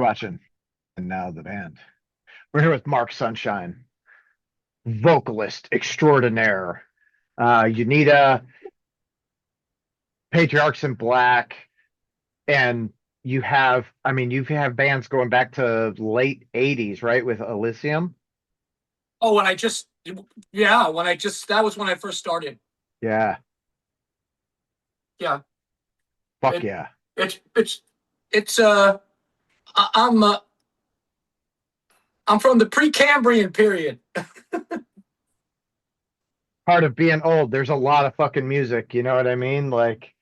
watching and now the band. We're here with Mark Sunshine, vocalist extraordinaire. Unida, Patriarchs in Black, and you've had bands going back to late 80s, right? With Elysium. Oh, that was when I first started. Yeah. Yeah. Fuck It, yeah. it's I'm from the Precambrian period. Part of being old, there's a lot of fucking music, you know what I mean? Like,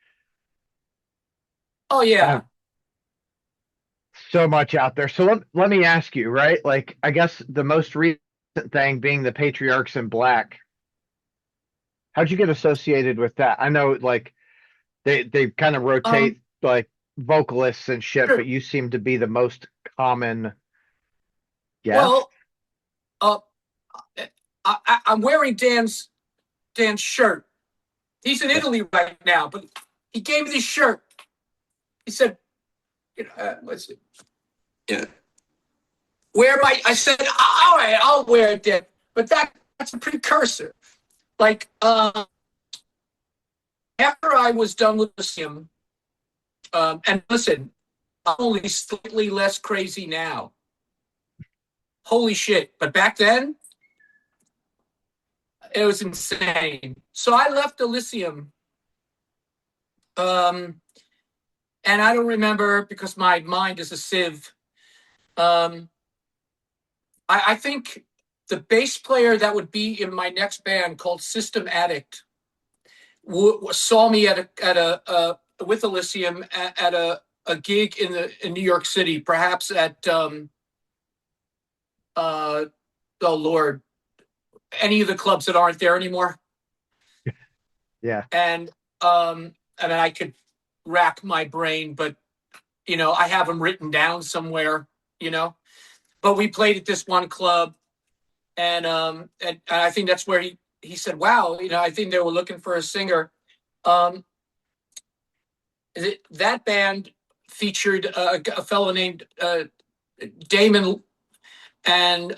Oh yeah. so much out there. So let me ask you, right? Like, I guess the most recent thing being the Patriarchs in Black. How'd you get associated with that? I know, like, they kind of rotate like vocalists and shit, Sure. but you seem to be the most common guest. Well, I'm wearing Dan's shirt. He's in Italy right now, but he gave me this shirt. He said, let's see. Yeah. I said, all right, I'll wear it then. But that's a precursor. Like, after I was done with Elysium, and listen, I'm only slightly less crazy now. Holy shit. But back then, it was insane. So I left Elysium. And I don't remember because my mind is a sieve. I think the bass player that would be in my next band called System Addict saw me with Elysium at a gig in New York City, perhaps at oh Lord, any of the clubs that aren't there anymore. Yeah. And I could rack my brain, but I have them written down somewhere, But we played at this one club, and I think that's where he said, "Wow, I think they were looking for a singer." That band featured a fellow named Damon and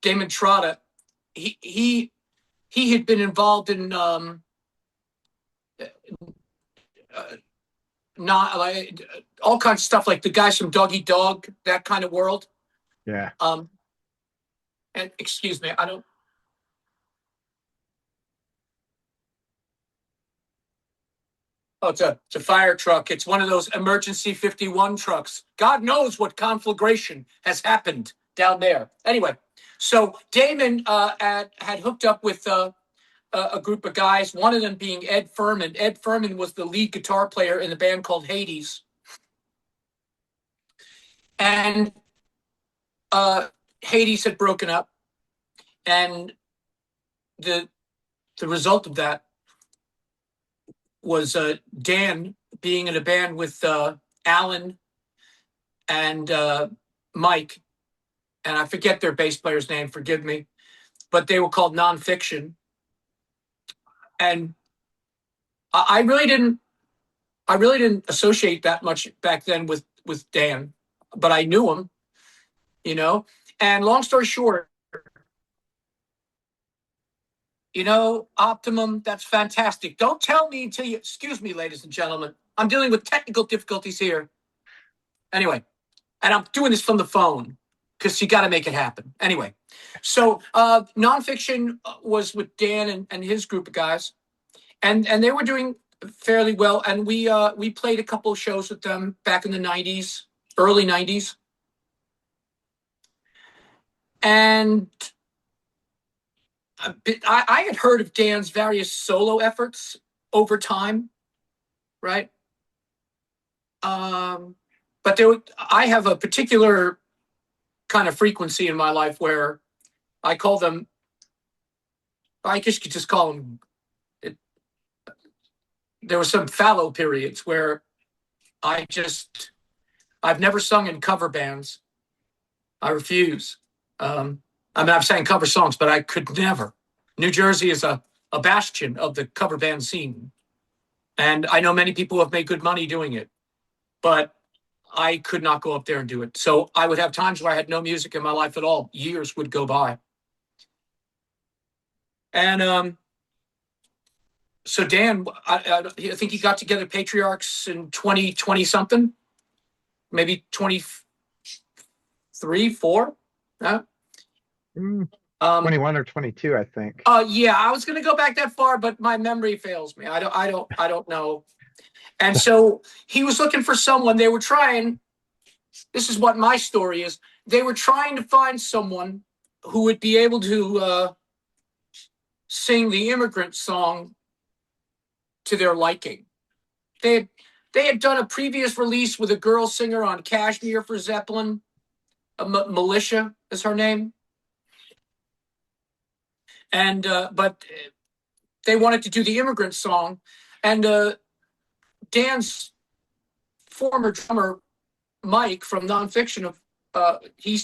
Damon Trotta. He had been involved in not like all kinds of stuff, like the guys from Doggy Dog, that kind of world. Yeah. And excuse me, I don't. Oh, it's a fire truck. It's one of those emergency 51 trucks. God knows what conflagration has happened down there. Anyway, so Damon had hooked up with a group of guys, one of them being Ed Furman. Ed Furman was the lead guitar player in the band called Hades. And Hades had broken up. And the result of that was Dan being in a band with Alan and Mike. And I forget their bass player's name, forgive me. But they were called Nonfiction. And I really didn't associate that much back then with Dan, but I knew him, And long story short, Optimum, that's fantastic. Don't tell me until you, excuse me, ladies and gentlemen, I'm dealing with technical difficulties here. Anyway, and I'm doing this from the phone because you got to make it happen. Anyway, so Nonfiction was with Dan and his group of guys, and they were doing fairly well. And we played a couple of shows with them back in the 90s, early 90s. And I had heard of Dan's various solo efforts over time, right? But I have a particular kind of frequency in my life where I call them, I guess you could just call them, there were some fallow periods where I've never sung in cover bands. I refuse. I've sang cover songs, but I could never. New Jersey is a bastion of the cover band scene. And I know many people who have made good money doing it. But I could not go up there and do it. So I would have times where I had no music in my life at all. Years would go by. And so Dan, I think he got together Patriarchs in 2020 something, maybe 23, 4. Yeah. 21 or 22, I think. Yeah, I was going to go back that far, but my memory fails me. I don't know. And so he was looking for someone. They were trying. This is what my story is. They were trying to find someone who would be able to sing the Immigrant Song to their liking. They had done a previous release with a girl singer on Kashmir for Zeppelin. Militia is her name. And but they wanted to do the Immigrant Song, and Dan's former drummer Mike from Nonfiction, he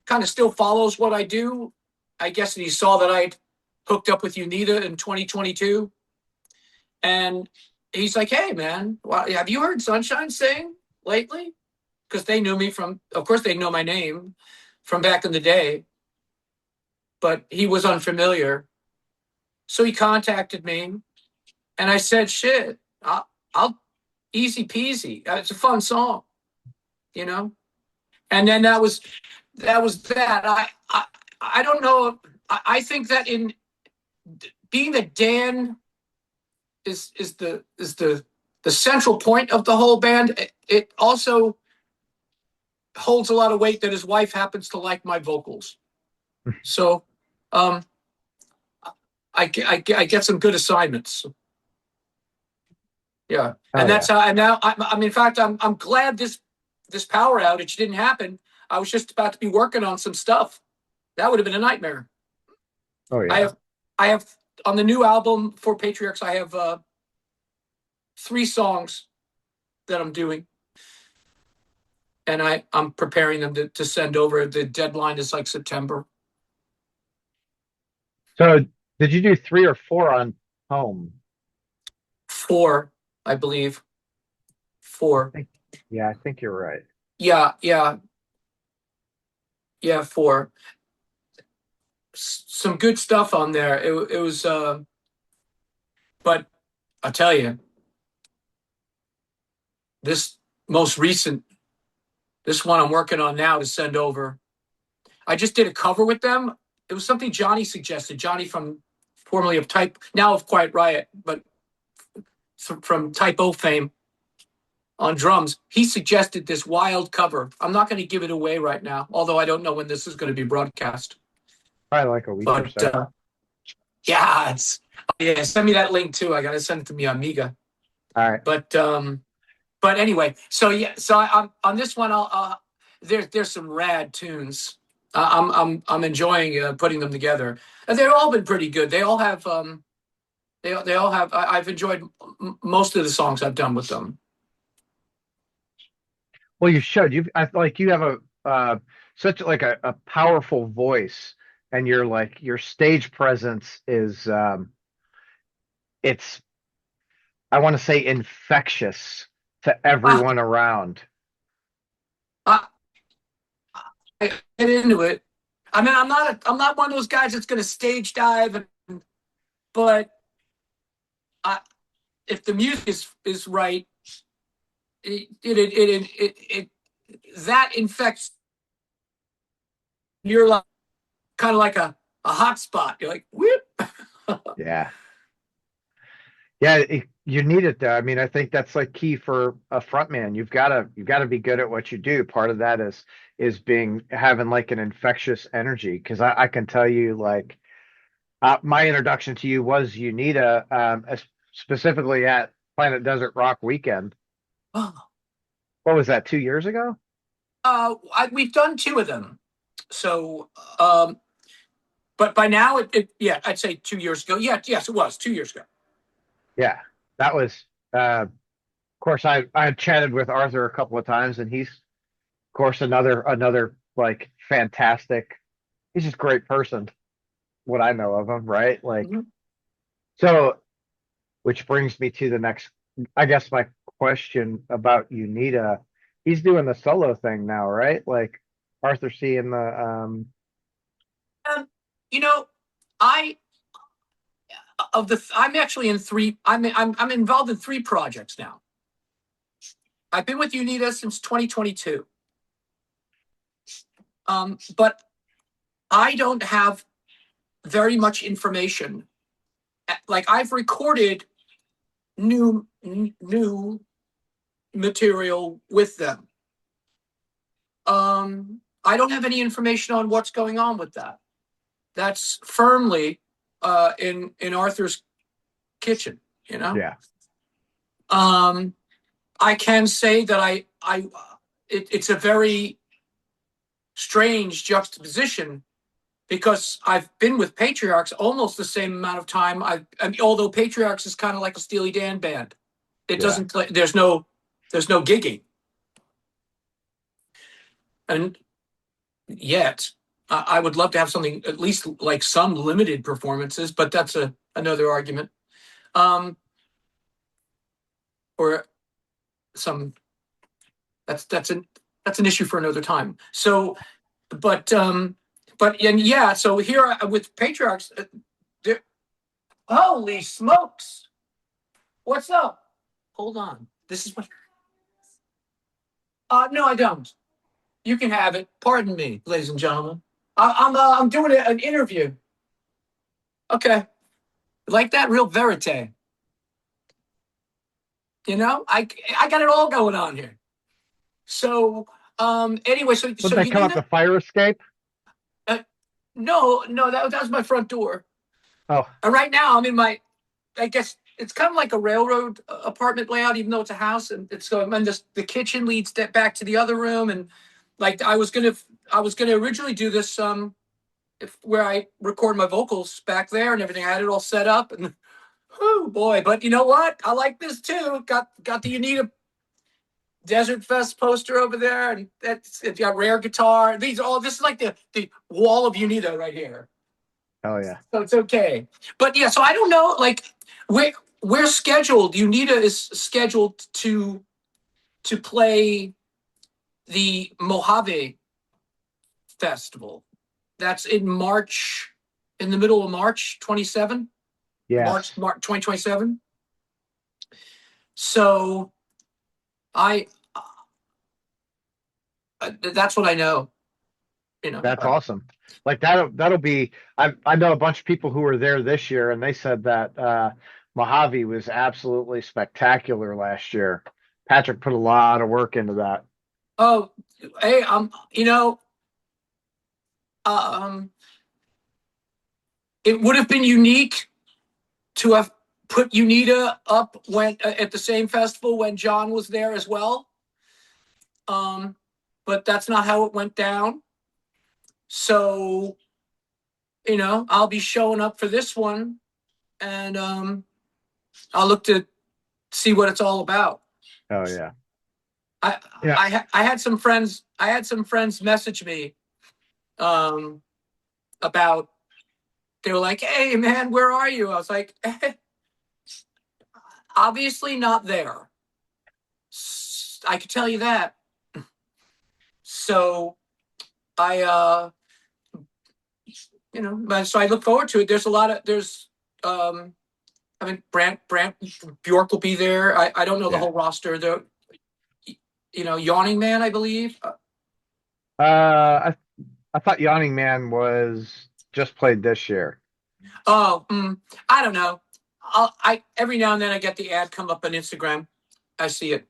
kind of still follows what I do. I guess he saw that I'd hooked up with Unida in 2022, and he's like, "Hey, man, have you heard Sunshine sing lately?" Because they knew me from, of course, they know my name from back in the day, but he was unfamiliar. So he contacted me, and I said, "Shit, I'll easy peasy. It's a fun song, you know." And then that was that. I don't know. I think that in being that Dan is the central point of the whole band, it also holds a lot of weight that his wife happens to like my vocals. So I get some good assignments. Yeah, and that's how. And now, in fact, I'm glad this power outage didn't happen. I was just about to be working on some stuff. That would have been a nightmare. Oh yeah. I have on the new album for Patriarchs. I have 3 songs that I'm doing, and I'm preparing them to send over. The deadline is like September. So did you do 3 or 4 on home? 4, I believe. 4. I think you're right. Yeah, 4. Some good stuff on there. It was, but I'll tell you, this most recent, this one I'm working on now to send over. I just did a cover with them. It was something Johnny suggested. Johnny from formerly of now of Quiet Riot, but from Type O fame on drums. He suggested this wild cover. I'm not going to give it away right now, although I don't know when this is going to be broadcast. Probably like a week or so. Yeah, send me that link too. I got to send it to me on Amiga. All right. But anyway, so yeah, so I'm on this one. There's some rad tunes. I'm enjoying putting them together. And they've all been pretty good. They all have they all have. I've enjoyed most of the songs I've done with them. Well, you showed you have a such like a powerful voice, and your stage presence is it's, I want to say, infectious to everyone around. I get into it. I mean, I'm not one of those guys that's going to stage dive, but if the music is right, it that infects. You're like kind of like a hot spot. You're like, whoop. Yeah. You need it though. I mean, I think that's like key for a frontman. You've got to be good at what you do. Part of that is having like an infectious energy. Because I can tell you, like, my introduction to you was Unida, specifically at Planet Desert Rock Weekend. Oh. What was that? 2 years ago? We've done 2 of them. So, but by now I'd say 2 years ago. Yeah, yes, it was 2 years ago. Yeah, that was, of course, I had chatted with Arthur a couple of times, and he's, of course, another like fantastic. He's just a great person. What I know of him, right? Like, so, which brings me to the next, I guess, my question about Unida he's doing the solo thing now, right? Like Arthur C and the Um, you know, I I'm actually in three. I'm involved in three projects now. I've been with Unida since 2022. But I don't have very much information. Like I've recorded new material with them. I don't have any information on what's going on with that. That's firmly in Arthur's kitchen, you know. yeah. I can say that it's a very strange juxtaposition because I've been with Patriarchs almost the same amount of time. I mean, although Patriarchs is kind of like a Steely Dan band, it Yeah. doesn't play. There's no gigging, and yet I would love to have something at least like some limited performances, but that's another argument. Or some that's an issue for another time. So, but and yeah, so here with Patriarchs, holy smokes, what's up? Hold on, this is what. No, I don't. You can have it. Pardon me, ladies and gentlemen. I'm doing an interview. Okay, like that, real verite. You know, I got it all going on here. So anyway, so Would so they you come need up the fire escape? no, that was my front door. Oh, And right now I'm in my, I guess it's kind of like a railroad apartment layout, even though it's a house, and it's going. And just the kitchen leads back to the other room, and like I was gonna originally do this where I record my vocals back there and everything. I had it all set up, and oh boy! But you know what? I like this too. Got the Unida Desert Fest poster over there, and it's got rare guitar. This is like the wall of Unida right here. hell yeah. So it's okay. But yeah, so I don't know, like we're scheduled. Unida is scheduled to play the Mojave Festival. That's in March, in the middle of March 27, Yes. March 2027. So I that's what I know. You know, That's awesome. Like that'll be I know a bunch of people who were there this year and they said that Mojave was absolutely spectacular last year. Patrick put a lot of work into that. oh, hey, um, it would have been unique to have put Unida up when at the same festival when John was there as well. But that's not how it went down. So, I'll be showing up for this one, and I'll look to see what it's all about. Oh yeah. I Yeah. I had some friends. I had some friends message me about. They were like, "Hey man, where are you?" I was like, "Obviously not there. I could tell you that." So I so I look forward to it. I mean, Brant Bjork will be there. I don't know the Yeah. whole roster. Yawning Man, I believe. I I thought Yawning Man was just played this year. Oh, I don't know. I every now and then I get the ad come up on Instagram. I see it,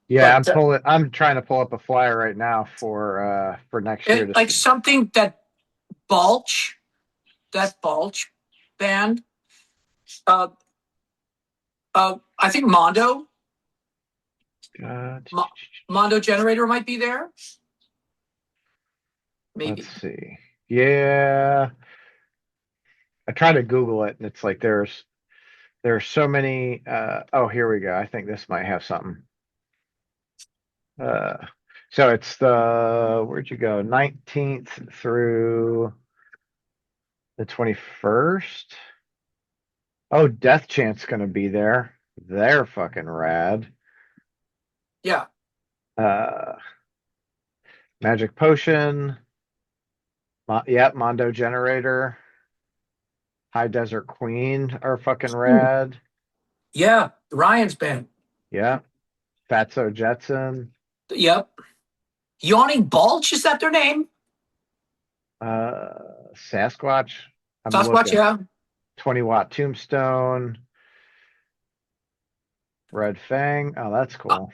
Yeah, but I'm trying to pull up a flyer right now for next year to like see. something Balch, that Balch band. Uh, I think Uh, Mondo Generator might be there. let's Maybe. see. Yeah, I try to Google it and it's like there's so many oh, here we go. I think this might have something. Uh so it's the where'd you go? 19th through the 21st. Oh, Death Chant's gonna be there. They're fucking rad. Yeah. Uh, Magic Potion. Yep, Mondo Generator. High Desert Queen are fucking Ooh, rad. yeah, Ryan's band. Yeah. Fatso Jetson. Yep. Yawning Bulge, is that their name? Sasquatch. I'm Sasquatch, looking. yeah. 20-watt Tombstone. Red Fang. Oh, that's Uh, cool.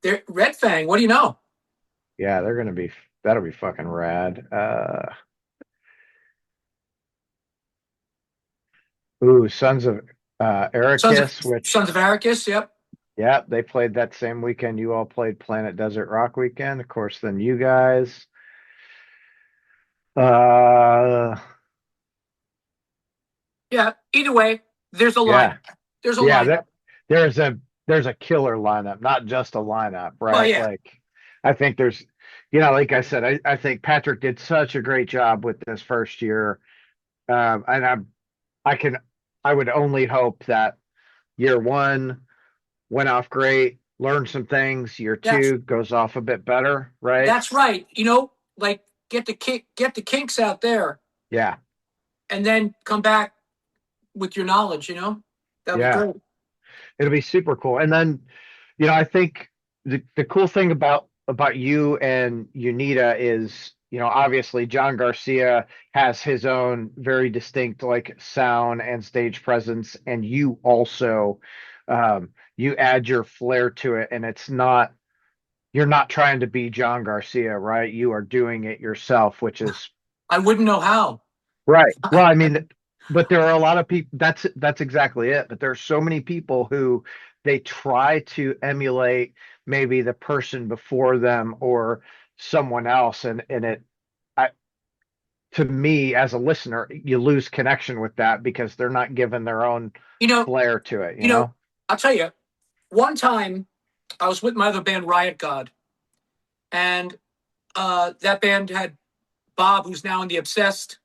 they're Red Fang, what do you know? Yeah, that'll be fucking rad. Ooh, Sons of Ericus, which, Sons of Arrakis, yep. yeah, they played that same weekend. You all played Planet Desert Rock weekend. Of course, then you guys. Uh, Yeah, either way, there's a yeah, lineup. There's a yeah, lineup. there's a there's a killer lineup, not just a lineup, Well, right? yeah. Like, I think there's, like I said, I think Patrick did such a great job with this first year. And I can, I would only hope that year one went off great, learned some things. Year That's two goes off a bit better, right? that's right. Like get the kinks out there Yeah, and then come back with your knowledge, That'd be yeah, great. it'll be super cool. And then, I think the cool thing about you and Unida is, obviously John Garcia has his own very distinct like sound and stage presence, and you also you add your flair to it, and you're not trying to be John Garcia, right? You are doing it yourself, which is I wouldn't know how. right. Well, I mean, but there are a lot of people, that's exactly it. But there are so many people who they try to emulate maybe the person before them or someone else, and I to me as a listener, you lose connection with that because they're not giving their own You know, flair to it, you know, I'll tell you, one time I was with my other band, Riot God, and that band had Bob, who's now in the Obsessed,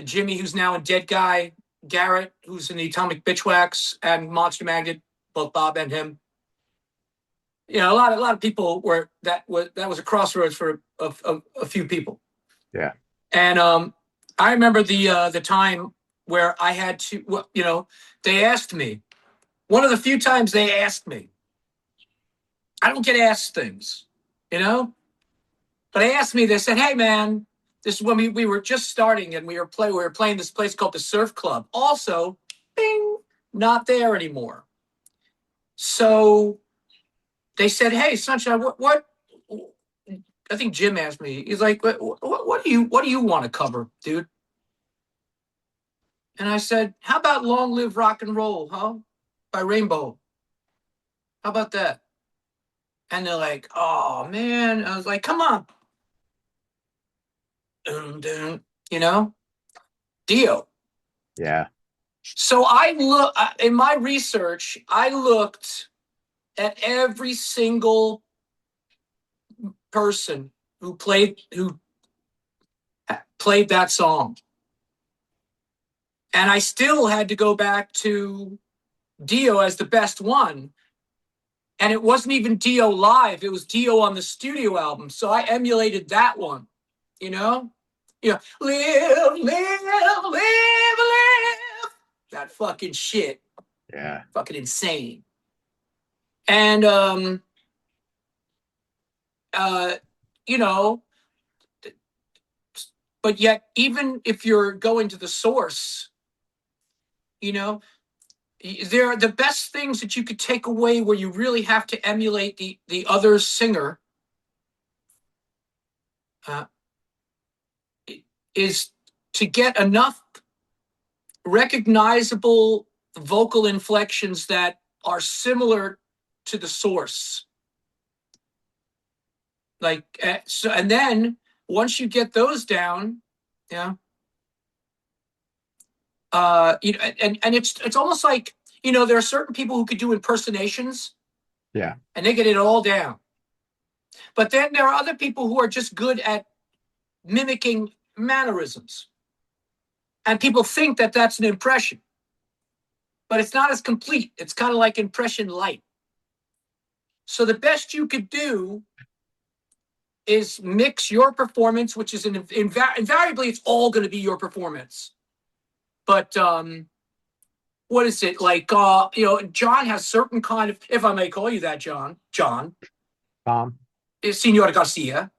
Jimmy, who's now in Dead Guy, Garrett, who's in the Atomic Bitchwax, and Monster Magnet, both Bob and him. A lot of people were that was a crossroads for a few people. Yeah. And I remember the time where I had to, they asked me. One of the few times they asked me. I don't get asked things, but they asked me. They said, "Hey, man, this is when we were just starting and we were playing this place called the Surf Club. Also, bing, not there anymore. So they said, "Hey, Sunshine, what?" I think Jim asked me. He's like, "What do you want to cover, dude?" And I said, "How about Long Live Rock and Roll, huh? By Rainbow. How about that?" And they're like, "Oh man," I was like, "Come on, you know, Dio." Yeah. So I look in my research. I looked at every single person who played that song, and I still had to go back to Dio as the best one. And it wasn't even Dio live; it was Dio on the studio album. So I emulated that one. You know, live, live, live, live. That fucking shit, Yeah. fucking insane. And uh, you know, but yet, even if you're going to the source, you know, there are the best things that you could take away where you really have to emulate the other singer. Uh, is to get enough recognizable vocal inflections that are similar to the source. So, and then once you get those down, yeah, and it's almost like there are certain people who could do impersonations, Yeah. and they get it all down. But then there are other people who are just good at mimicking mannerisms, and people think that that's an impression, but it's not as complete. It's kind of like impression light. So the best you could do is mix your performance, which is invariably it's all going to be your performance. But what is it like? John has certain kind of, if I may call you that, John, Tom. Senor Garcia.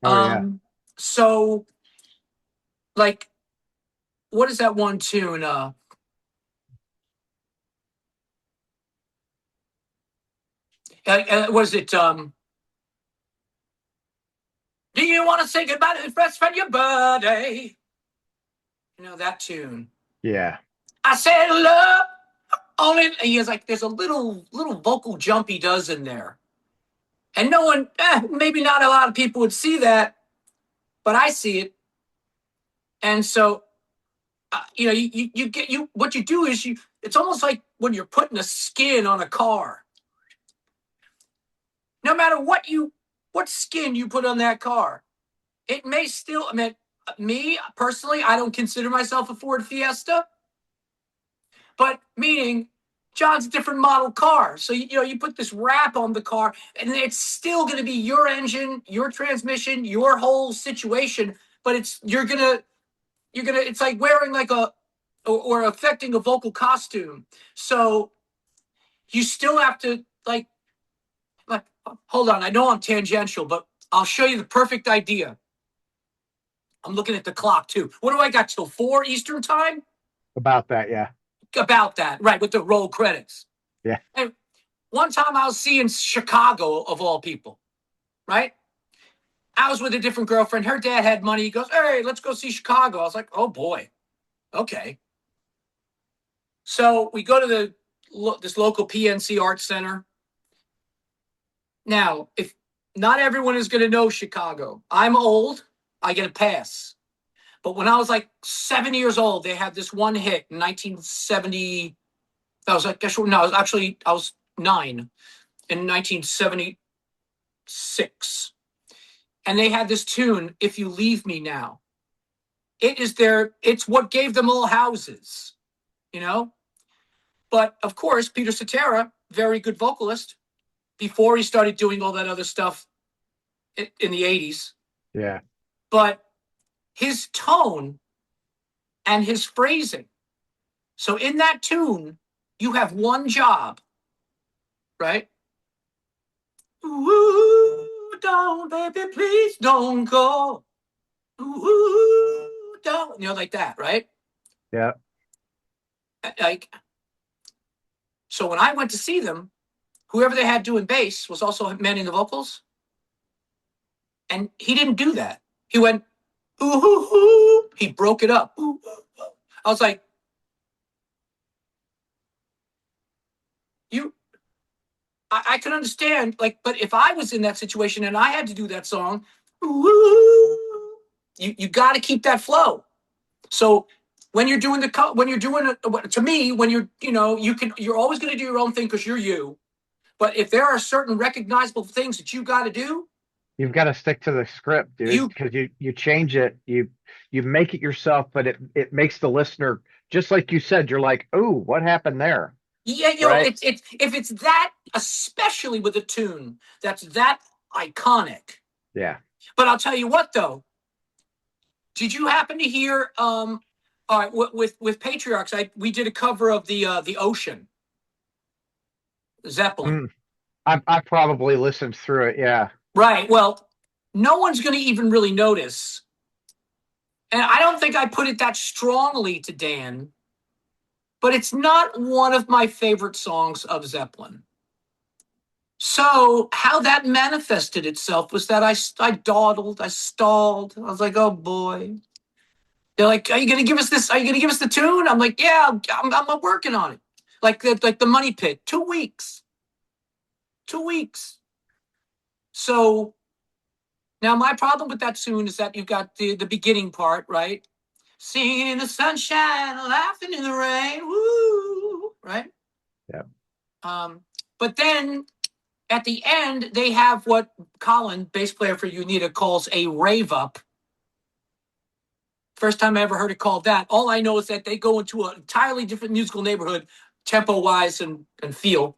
Oh yeah. So, like, what is that one tune? Was it? Do you want to say goodbye to the best friend your birthday? You know that tune. Yeah. I said love only. He has like there's a little vocal jump he does in there, and no one, maybe not a lot of people would see that, but I see it, and so you get what you do is it's almost like when you're putting a skin on a car. No matter what skin you put on that car, it may still, I mean, me personally, I don't consider myself a Ford Fiesta, but meaning John's a different model car. So, you put this wrap on the car and it's still going to be your engine, your transmission, your whole situation, but it's like wearing like or affecting a vocal costume. So you still have to like, hold on. I know I'm tangential, but I'll show you the perfect idea. I'm looking at the clock too. What do I got till 4 Eastern time? About that, yeah. About that, right, with the roll credits. Yeah. And one time I was seeing Chicago, of all people, right? I was with a different girlfriend. Her dad had money. He goes, hey, let's go see Chicago. I was like, oh, boy. Okay. So we go to this local PNC Art Center. Now, if not everyone is going to know Chicago. I'm old. I get a pass. But when I was like 7 years old, they had this one hit in 1970. I was 9 in 1976. And they had this tune, If You Leave Me Now. It's what gave them all houses, But of course, Peter Cetera, very good vocalist, before he started doing all that other stuff in the 80s. Yeah. But his tone and his phrasing. So in that tune, you have one job, right? Ooh, don't, baby, please don't go. Ooh, don't, like that, right? Yeah. So when I went to see them, whoever they had doing bass was also manning the vocals. And he didn't do that. He went, ooh, he broke it up. Ooh, I was like, I could understand, but if I was in that situation and I had to do that song, ooh, you got to keep that flow. So when you're doing to me, when you're always going to do your own thing because you're you. But if there are certain recognizable things that you got to do, you've got to stick to the script, dude, because you change it, you make it yourself, but it makes the listener, just like you said, you're like, oh, what happened there? Yeah, right? it's if it's that, especially with a tune that's that iconic. Yeah. But I'll tell you what, though. Did you happen to hear? All right, with Patriarchs, we did a cover of the Ocean, Zeppelin. I probably listened through it. Yeah. Right. Well, no one's going to even really notice, and I don't think I put it that strongly to Dan. But it's not one of my favorite songs of Zeppelin. So how that manifested itself was that I dawdled, I stalled. I was like, oh boy. They're like, are you going to give us this? Are you going to give us the tune? I'm like, yeah, I'm working on it. Like the Money Pit, 2 weeks. 2 weeks. So now my problem with that tune is that you've got the beginning part, right? Singing in the sunshine, laughing in the rain, woo, right? Yeah. But then at the end, they have what Colin, bass player for Unida, calls a rave up. First time I ever heard it called that. All I know is that they go into an entirely different musical neighborhood, tempo-wise and feel.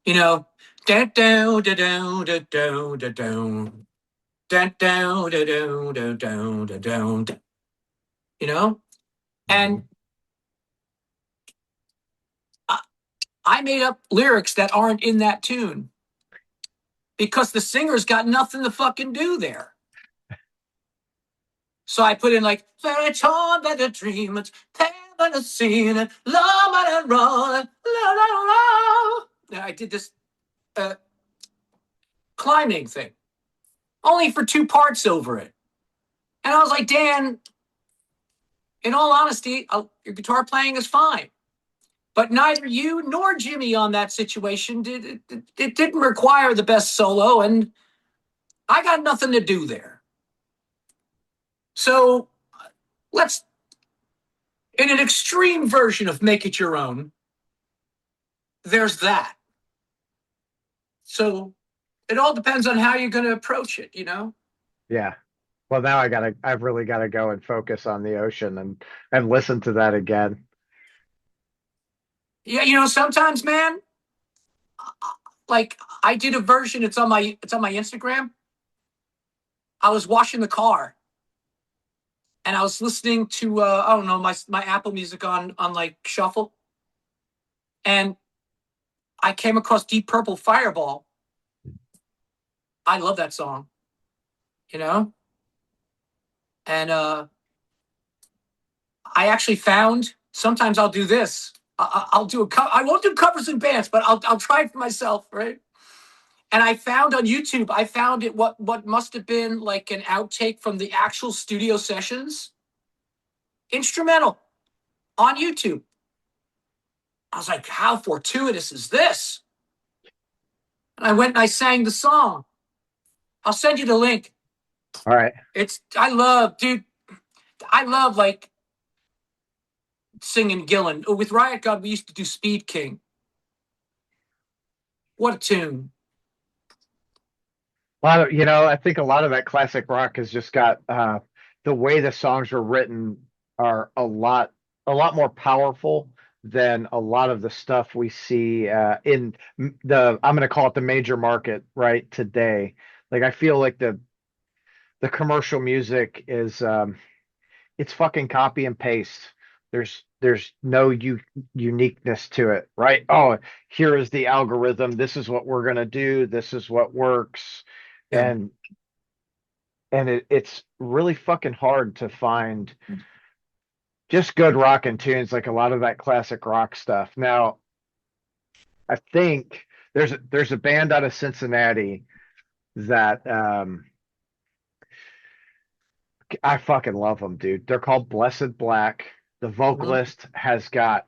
You know, down, down, down, down, down, down, down, down, down, down, down, down, down, you know? Mhm. And I, I made up lyrics that aren't in that tune because the singer's got nothing to fucking do there. So I put in like, very torn by the dream, it's by the scene, love and run, la la la. And I did this climbing thing, only for 2 parts over it. And I was like, Dan, in all honesty, your guitar playing is fine. But neither you nor Jimmy on that situation did. It didn't require the best solo, and I got nothing to do there. So let's, in an extreme version of make it your own, there's that. So it all depends on how you're going to approach it, you know? Yeah. Well, now I've really gotta go and focus on the ocean and listen to that again. Yeah, you know, sometimes, man, like I did a version, it's on my Instagram. I was washing the car and I was listening to I don't know, my Apple Music on like shuffle. And I came across Deep Purple Fireball. I love that song, you know? And I actually found sometimes I'll do this. I'll do I won't do covers and bands, but I'll try it for myself, right? And I found on YouTube, I found it what must have been like an outtake from the actual studio sessions, instrumental on YouTube. I was like, how fortuitous is this? And I went and I sang the song. I'll send you the link. All right. Dude, I love like singing Gillan. With Riot God, we used to do Speed King. What a tune. I think a lot of that classic rock has just got the way the songs were written are a lot more powerful than a lot of the stuff we see in I'm going to call it the major market right today. Like I feel like the commercial music is it's fucking copy and paste. There's no uniqueness to it, right? Oh, here is the algorithm. This is what we're gonna do. This is what works, Yeah. and it's really fucking hard to find just good rock and tunes like a lot of that classic rock stuff. Now, I think there's a band out of Cincinnati that I fucking love them, dude. They're called Blessed Black. The Mhm. vocalist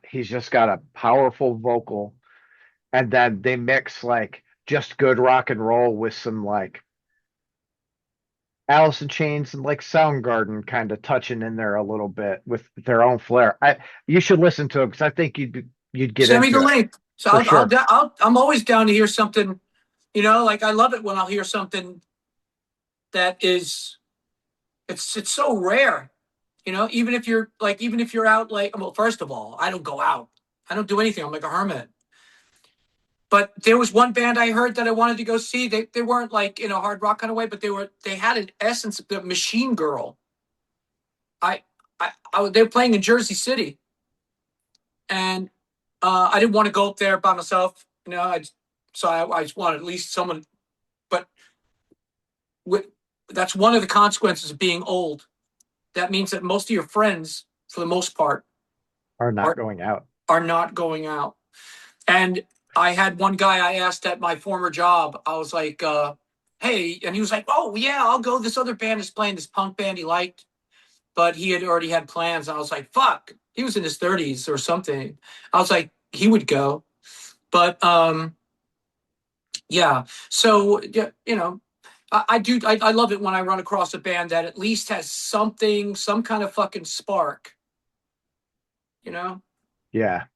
he's just got a powerful vocal, and then they mix like just good rock and roll with some like Alice in Chains and like Soundgarden kind of touching in there a little bit with their own flair. You should listen to them because I think you'd get Send me the into it link. So for sure. I'm always down to hear something, you know, like I love it when I'll hear something that is, it's so rare, you know, even if you're out, like, well, first of all, I don't go out. I don't do anything. I'm like a hermit. But there was one band I heard that I wanted to go see. They weren't like in a hard rock kind of way, but they had an essence of the Machine Girl. I, they were playing in Jersey City, and I didn't want to go up there by myself. You know, I just wanted at least someone. But with, that's one of the consequences of being old. That means that most of your friends, for the most part, Are not are going out. are not going out. And I had one guy I asked at my former job. I was like, "Hey," and he was like, "Oh yeah, I'll go. This other band is playing, this punk band he liked, but he had already had plans." And I was like, "Fuck." He was in his 30s or something. I was like, he would go, but yeah. So yeah, you know, I do. I love it when I run across a band that at least has something, some kind of fucking spark. You know. Yeah.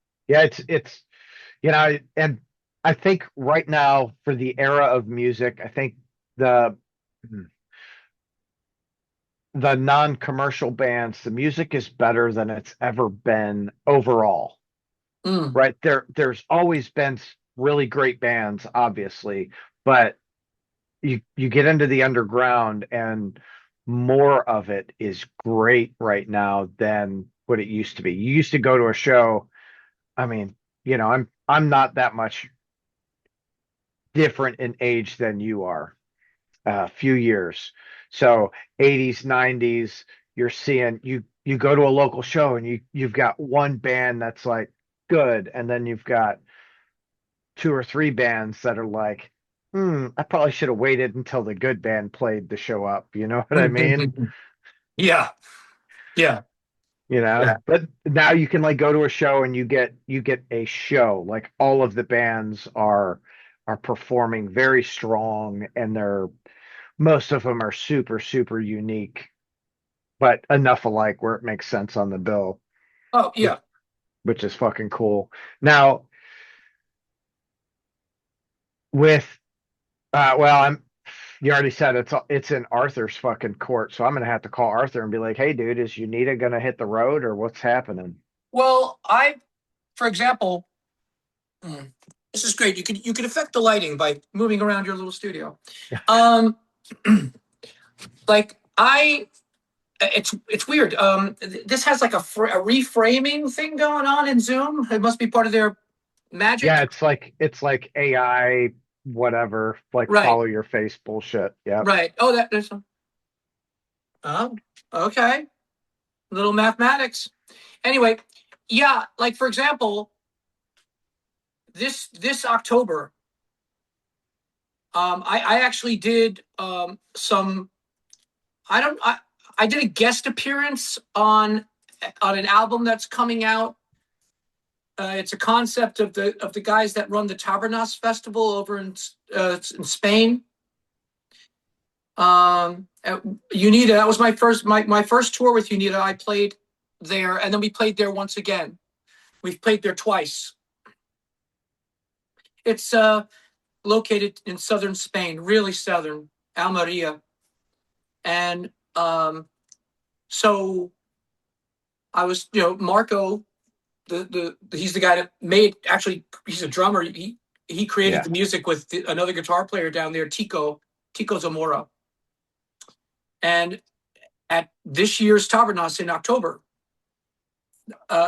Yeah, and I think right now for the era of music, I think the the non-commercial bands, the music is better than it's ever been overall. Mm. Right? There's always been really great bands, obviously, but you get into the underground and more of it is great right now than what it used to be. You used to go to a show. I mean, I'm not that much different in age than you are, a few years. So 80s, 90s, you're seeing you go to a local show and you've got one band that's like good, and then you've got two or three bands that are like, I probably should have waited until the good band played to show up. You know what I mean? Yeah, yeah, yeah. But now you can like go to a show and you get a show. Like all of the bands are performing very strong, and most of them are super, super unique, but enough alike where it makes sense on the bill, Oh, which yeah. which is fucking cool. Now with well, you already said it's in Arthur's fucking court, so I'm gonna have to call Arthur and be like, "Hey, dude, is Unida gonna hit the road or what's happening?" Well, for example, hmm, this is great. You could affect the lighting by moving around your little studio. Um, like it's weird. This has like a reframing thing going on in Zoom. It must be part of their magic. Yeah, it's like AI, whatever, like Right, follow your face bullshit. Yep. right. Oh, oh, okay. Little mathematics. Anyway, yeah. Like for example, this October, I actually did some. I did a guest appearance on an album that's coming out. It's a concept of the guys that run the Tabernas Festival over in Spain. Unida, that was my first tour with Unida. I played there, and then we played there once again. We've played there twice. It's located in southern Spain, really southern, Almeria, and so I was, Marco, he's the guy that made. Actually, he's a drummer. He created Yeah. the music with another guitar player down there, Tico Zamora. And at this year's Tabernas in October,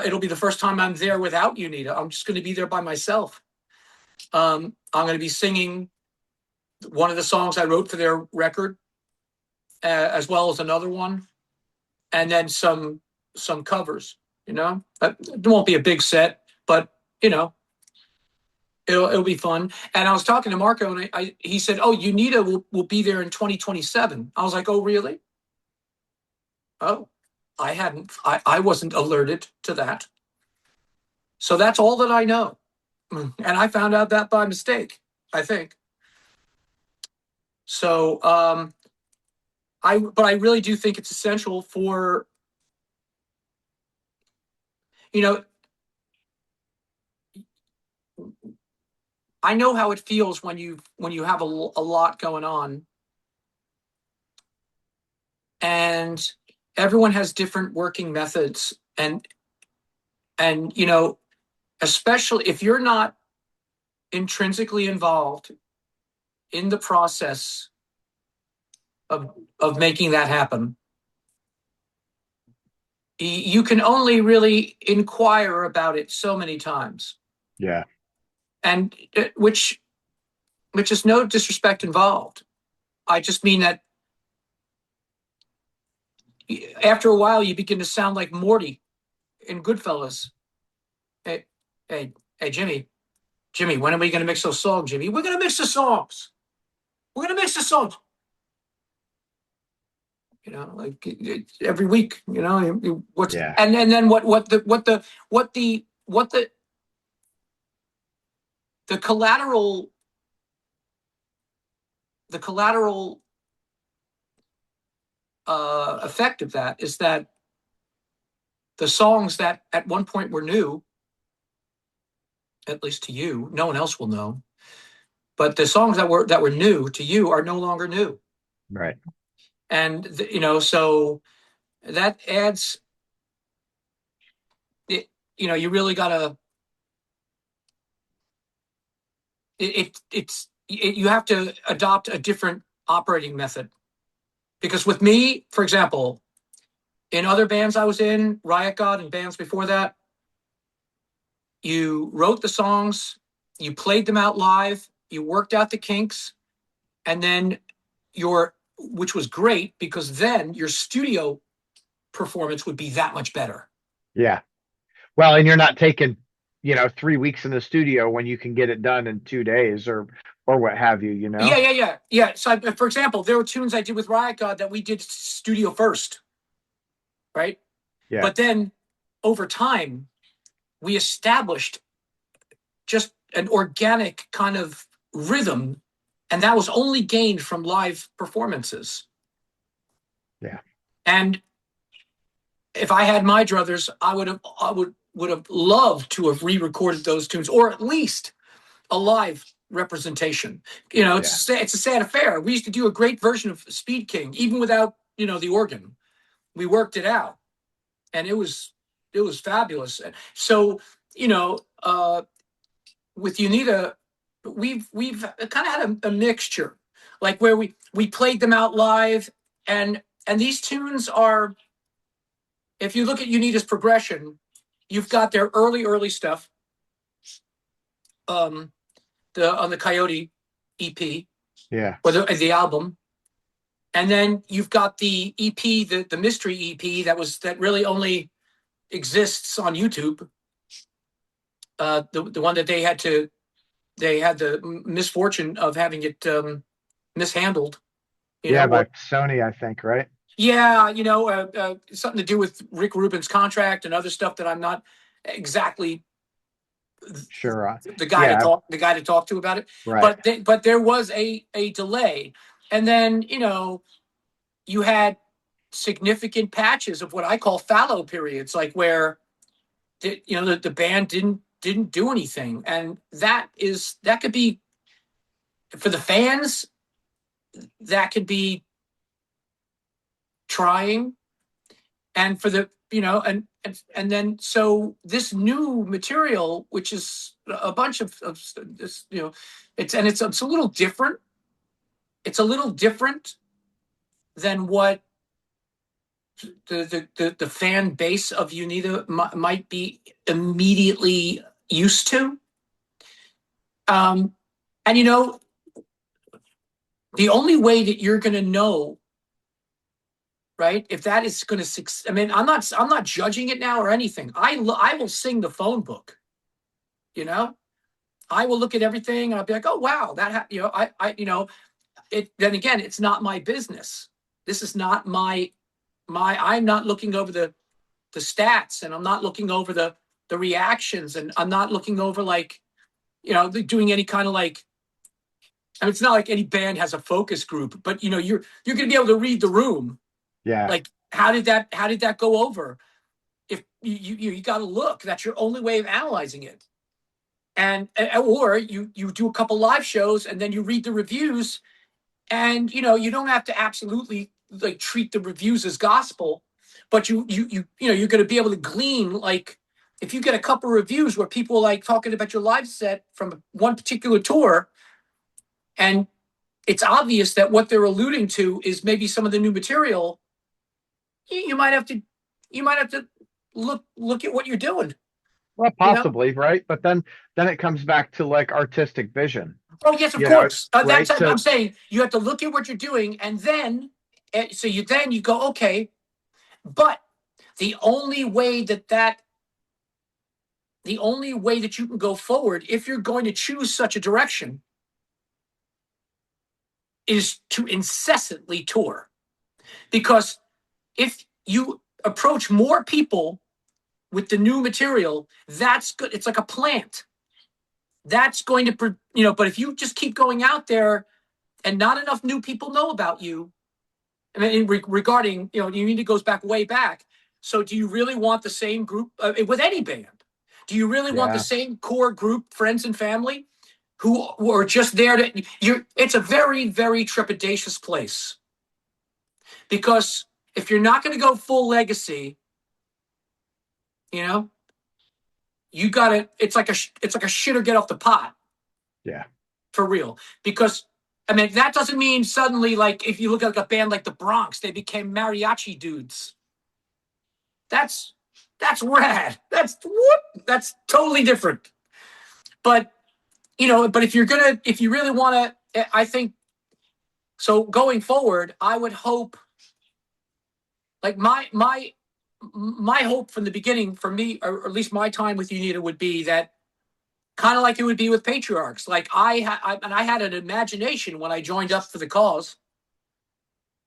it'll be the first time I'm there without Unida. I'm just going to be there by myself. I'm going to be singing one of the songs I wrote for their record, as well as another one, and then some covers. It won't be a big set, but it'll be fun. And I was talking to Marco, and he said, "Oh, Unida will be there in 2027." I was like, "Oh, really?" Oh, I wasn't alerted to that. So that's all that I know. And I found out that by mistake, I think. So, but I really do think it's essential for, you know, I know how it feels when you have a lot going on, and everyone has different working methods, and especially if you're not intrinsically involved in the process of making that happen, you can only really inquire about it so many times. Yeah. And which is no disrespect involved. I just mean that after a while you begin to sound like Morty in Goodfellas. Hey, hey, Jimmy, when are we going to mix those songs, Jimmy? We're going to mix the songs. We're going to mix the songs. Like every week. What's Yeah. and then what the collateral effect of that is that the songs that at one point were new, at least to you, no one else will know, but the songs that were new to you are no longer new. Right. And so that adds it. You really gotta You have to adopt a different operating method. Because with me, for example, in other bands I was in, Riot God and bands before that, you wrote the songs, you played them out live, you worked out the kinks, and then which was great because then your studio performance would be that much better. Yeah. Well, and you're not taking, 3 weeks in the studio when you can get it done in 2 days or what have you, Yeah. So, for example, there were tunes I did with Riot God that we did studio first, right? Yeah. But then over time, we established just an organic kind of rhythm, and that was only gained from live performances. Yeah. And if I had my druthers, I would have loved to have re-recorded those tunes, or at least a live representation. It's a sad affair. We used to do a great version of Speed King, even without the organ. We worked it out, and it was fabulous. So with Unida, we've kind of had a mixture, like where we played them out live, and these tunes are, if you look at Unida's progression, you've got their early stuff, on the Coyote EP, or the album, and then you've got the EP, the mystery EP that really only exists on YouTube. The one that they had the misfortune of having it mishandled. By Sony, I think, right? Yeah, something to do with Rick Rubin's contract and other stuff that I'm not exactly sure the guy to talk to about it. Right. But there was a delay, and then you had significant patches of what I call fallow periods, like where the band didn't do anything, and that could be, for the fans, that could be trying, and for the and then so this new material, which is a bunch of this, it's a little different. It's a little different than what the fan base of Unida might be immediately used to. And the only way that you're going to know, right, if that is going to succeed. I mean, I'm not judging it now or anything. I will sing the phone book. I will look at everything and I'll be like, oh wow, that then again, it's not my business. This is not my I'm not looking over the stats, and I'm not looking over the reactions, and I'm not looking over doing any kind of it's not like any band has a focus group, but you're going to be able to read the room. Yeah. Like, how did that go over? If you got to look, that's your only way of analyzing it. Or you do a couple live shows and then you read the reviews, and you don't have to absolutely treat the reviews as gospel, but you're going to be able to glean, if you get a couple of reviews where people talking about your live set from one particular tour, and it's obvious that what they're alluding to is maybe some of the new material, you might have to look at what you're doing. Well, possibly, right? But then it comes back to artistic vision. Oh yes, of course. That's what I'm saying. You have to look at what you're doing, and then you go, okay. But the only way that you can go forward, if you're going to choose such a direction, is to incessantly tour. Because if you approach more people with the new material, that's good. It's like a plant. That's going to, but if you just keep going out there and not enough new people know about you, I mean, regarding, Unida goes way back. So do you really want the same group with any band? Do you really want the same core group, friends and family, who are just there it's a very, very trepidatious place. Because if you're not going to go full legacy, you got to, it's like a shit or get off the pot. Yeah. for real. Because I mean, that doesn't mean suddenly, like, if you look at like a band like the Bronx, they became mariachi dudes. That's rad. That's totally different. But but if you really want to, I think so. Going forward, I would hope, like my hope from the beginning for me, or at least my time with Unida, would be that kind of like it would be with Patriarchs. Like I had an imagination when I joined up for the cause.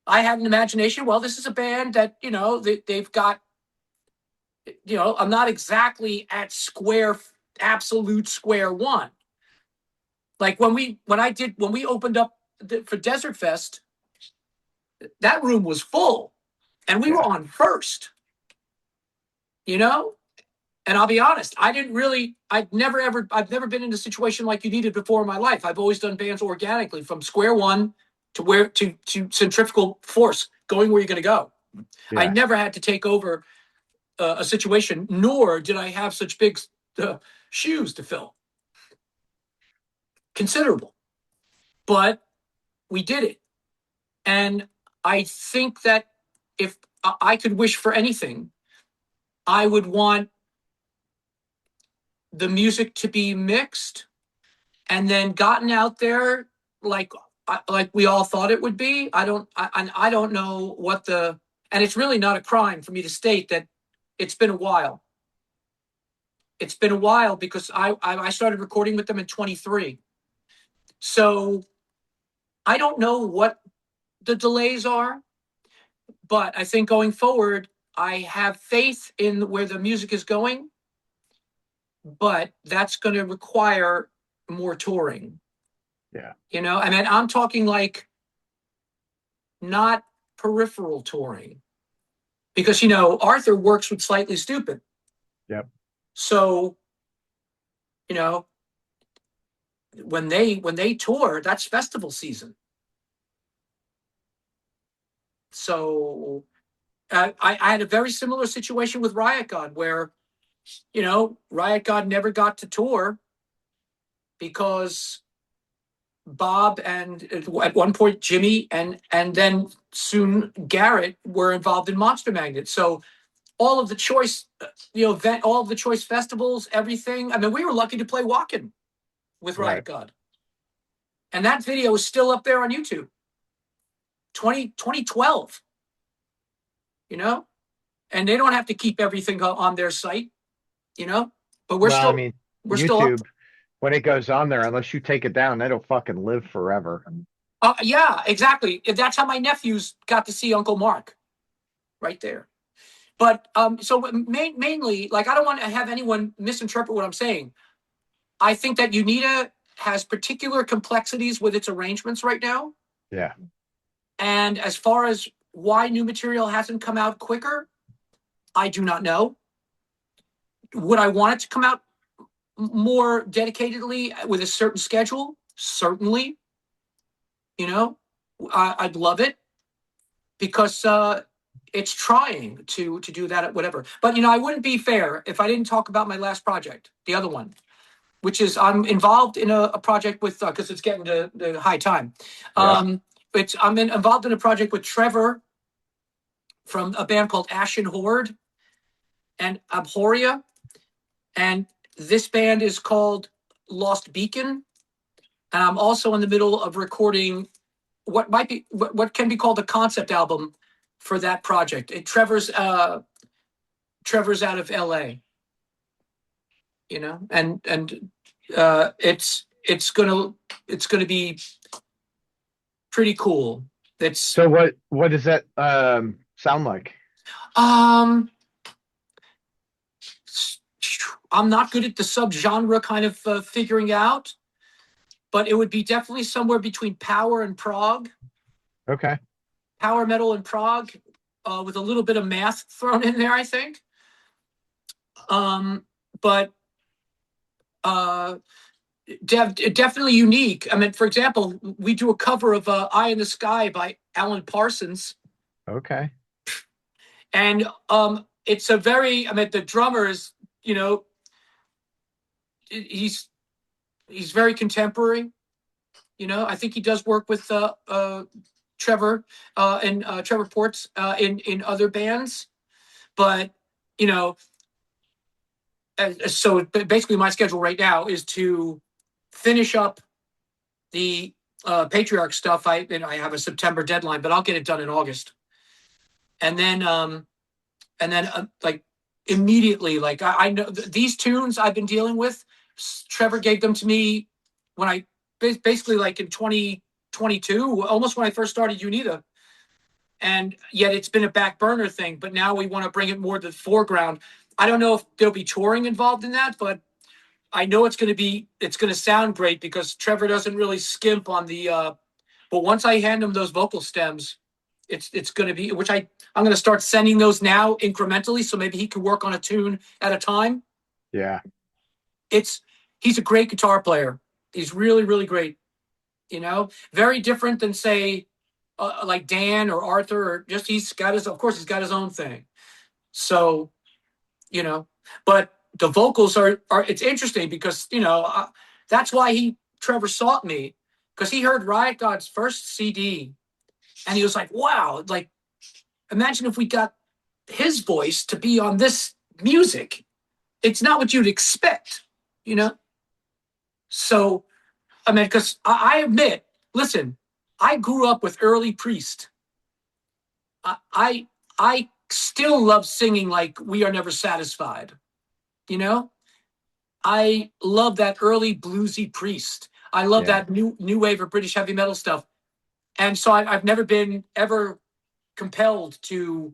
I had an imagination. Well, this is a band that they've got. I'm not exactly at absolute square one. Like when we opened up for Desert Fest, that room was full, and we were on first. And I'll be honest, I've never been in a situation like you needed before in my life. I've always done bands organically from square one to centrifugal force, going where you're going to go. Yeah. I never had to take over a situation, nor did I have such big shoes to fill. Considerable. But we did it. And I think that if I could wish for anything, I would want the music to be mixed and then gotten out there like we all thought it would be. I don't know what and it's really not a crime for me to state that it's been a while. It's been a while because I started recording with them in 23. So I don't know what the delays are, but I think going forward, I have faith in where the music is going, but that's going to require more touring. Yeah. I mean, I'm talking like not peripheral touring, because, Arthur works with Slightly Stupid. Yep. So, when they tour, that's festival season. So I had a very similar situation with Riot God, where, Riot God never got to tour because Bob and at one point Jimmy and then soon Garrett were involved in Monster Magnet. So all of the choice, all of the choice festivals, everything. I mean, we were lucky to play Walkin' with Riot God. And that video is still up there on YouTube. 2012. And they don't have to keep everything on their site, but we're still YouTube, when it goes on there, unless you take it down, it'll fucking live forever. Yeah, exactly. That's how my nephews got to see Uncle Mark, right there. But so mainly, like, I don't want to have anyone misinterpret what I'm saying. I think that Unida has particular complexities with its arrangements right now. Yeah. And as far as why new material hasn't come out quicker, I do not know. Would I want it to come out more dedicatedly with a certain schedule? Certainly. I'd love it, because it's trying to do that at whatever. But, I wouldn't be fair if I didn't talk about my last project, the other one, which is I'm involved in a project with, because it's getting to the high time. Yeah. I'm involved in a project with Trevor from a band called Ashen Horde and Abhoria. And this band is called Lost Beacon. And I'm also in the middle of recording what can be called a concept album for that project. Trevor's out of LA. And it's gonna be pretty cool. So what does that sound like? I'm not good at the subgenre kind of figuring out, but it would be definitely somewhere between power and prog. Okay. Power metal and prog, with a little bit of math thrown in there, I think. But definitely unique. I mean, for example, we do a cover of "Eye in the Sky" by Alan Parsons. Okay. And it's a very, I mean, the drummer is, he's very contemporary. I think he does work with Trevor and Trevor Ports in other bands. But, so basically my schedule right now is to finish up the Patriarch stuff. I have a September deadline, but I'll get it done in August. And then like immediately, like I know these tunes I've been dealing with. Trevor gave them to me when I basically like in 2022, almost when I first started Unida. And yet it's been a back burner thing, but now we want to bring it more to the foreground. I don't know if there'll be touring involved in that, but I know it's going to sound great because Trevor doesn't really skimp on the, but once I hand him those vocal stems, it's going to be, which I'm going to start sending those now incrementally. So maybe he can work on a tune at a time. Yeah. He's a great guitar player. He's really, really great. Very different than say, like Dan or Arthur, or just of course he's got his own thing. So, but the vocals are it's interesting because, that's why Trevor sought me, because he heard Riot God's first CD and he was like, wow, like imagine if we got his voice to be on this music. It's not what you'd expect, So, I mean, because I admit, listen, I grew up with early Priest. I still love singing like We Are Never Satisfied. I love that early bluesy Priest. I love that new wave of British heavy metal stuff. And so I've never been ever compelled to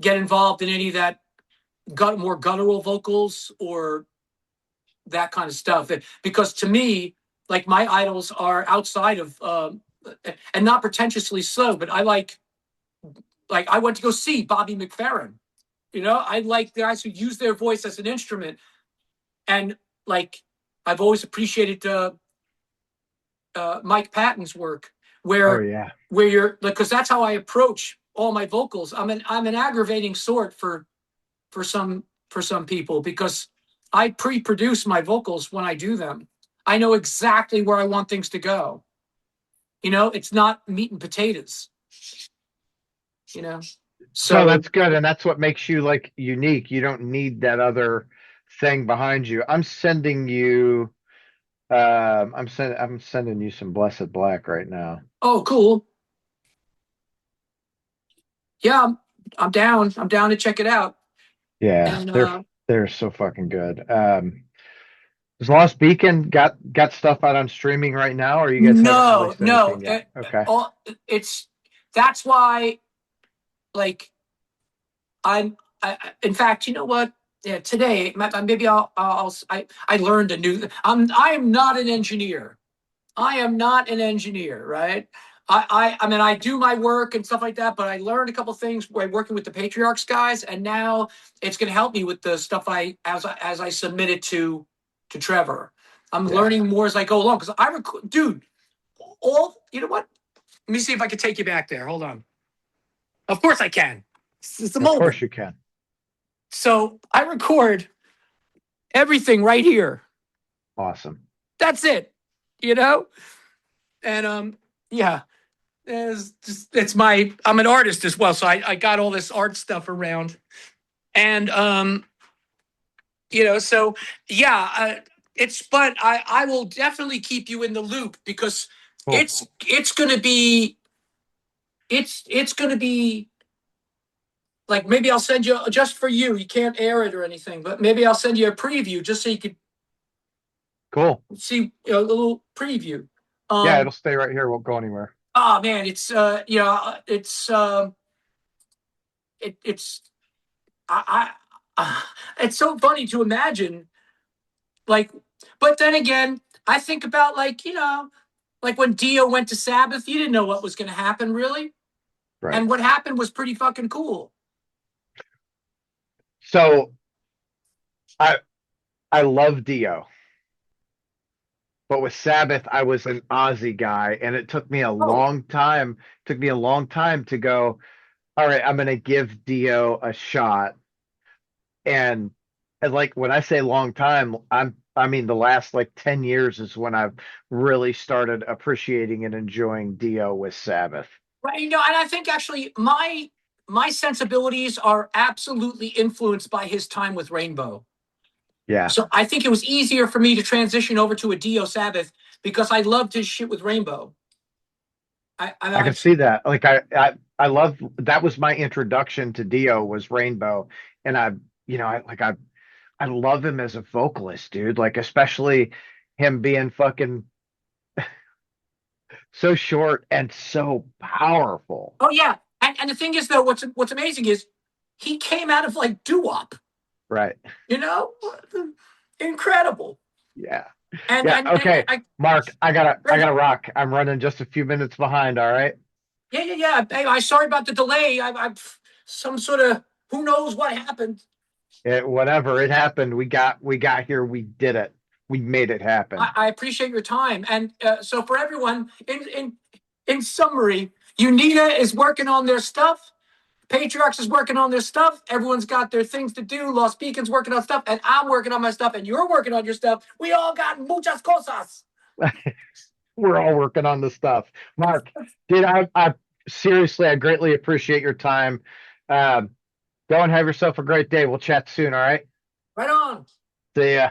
get involved in any of that more guttural vocals or that kind of stuff. Because to me, like my idols are outside of, and not pretentiously so, but I like I went to go see Bobby McFerrin. I like guys who use their voice as an instrument. And like, I've always appreciated Mike Patton's work where you're like, cause that's how I approach all my vocals. I'm an aggravating sort for some people because I pre-produce my vocals when I do them. I know exactly where I want things to go. It's not meat and potatoes. So that's good, and that's what makes you like unique. You don't need that other thing behind you. I'm sending you I'm sending you some Blessed Black right now. Oh, cool. Yeah, I'm down. I'm down to check it out. Yeah, and, they're so fucking good. Has Lost Beacon got stuff out on streaming right now, or you guys haven't released anything yet? Okay. That's why, like, in fact, you know what? Yeah, today maybe I learned a new. I am not an engineer. I am not an engineer, right? I mean, I do my work and stuff like that, but I learned a couple things by working with the Patriarchs guys, and now it's going to help me with the stuff as I submit it to Trevor. I'm learning more as I go along because dude. You know what? Let me see if I can take you back there. Hold on. Of course I can. It's the moment. Of course you can. So I record everything right here. Awesome. That's it. And yeah. I'm an artist as well, so I got all this art stuff around. And so yeah, but I will definitely keep you in the loop because it's gonna be like, maybe I'll send you just for you. You can't air it or anything, but maybe I'll send you a preview just so you could see a little preview. Yeah, it'll stay right here. Won't go anywhere. Oh man, it's it's so funny to imagine, like, but then again, I think about like when Dio went to Sabbath, you didn't know what was going to happen really, right? And what happened was pretty fucking cool. So, I love Dio. But with Sabbath, I was an Ozzy guy, and it took me a long time. To go, all right, I'm going to give Dio a shot. And And like when I say long time, I mean the last like 10 years is when I've really started appreciating and enjoying Dio with Sabbath. Right, and I think actually my sensibilities are absolutely influenced by his time with Rainbow. Yeah. So I think it was easier for me to transition over to a Dio Sabbath because I loved his shit with Rainbow. I can see that. Like I love that was my introduction to Dio was Rainbow. And I love him as a vocalist, dude. Like especially him being fucking so short and so powerful. oh yeah, and the thing is though, what's amazing is he came out of like doo-wop, Right. you know, incredible. Yeah. And Yeah. Okay. I Mark, I gotta rock. I'm running just a few minutes behind. All right. yeah. Hey, I'm sorry about the delay. I some sort of who knows what happened. Whatever it happened, we got here. We did it. We made it happen. I appreciate your time. And so for everyone, in summary, Unida is working on their stuff. Patriarchs is working on their stuff. Everyone's got their things to do. Lost Beacon's working on stuff, and I'm working on my stuff, and you're working on your stuff. We all got muchas cosas. We're all working on the stuff. Mark, dude, I seriously, I greatly appreciate your time. Um, go and have yourself a great day. We'll chat soon. All right. Right on. See ya.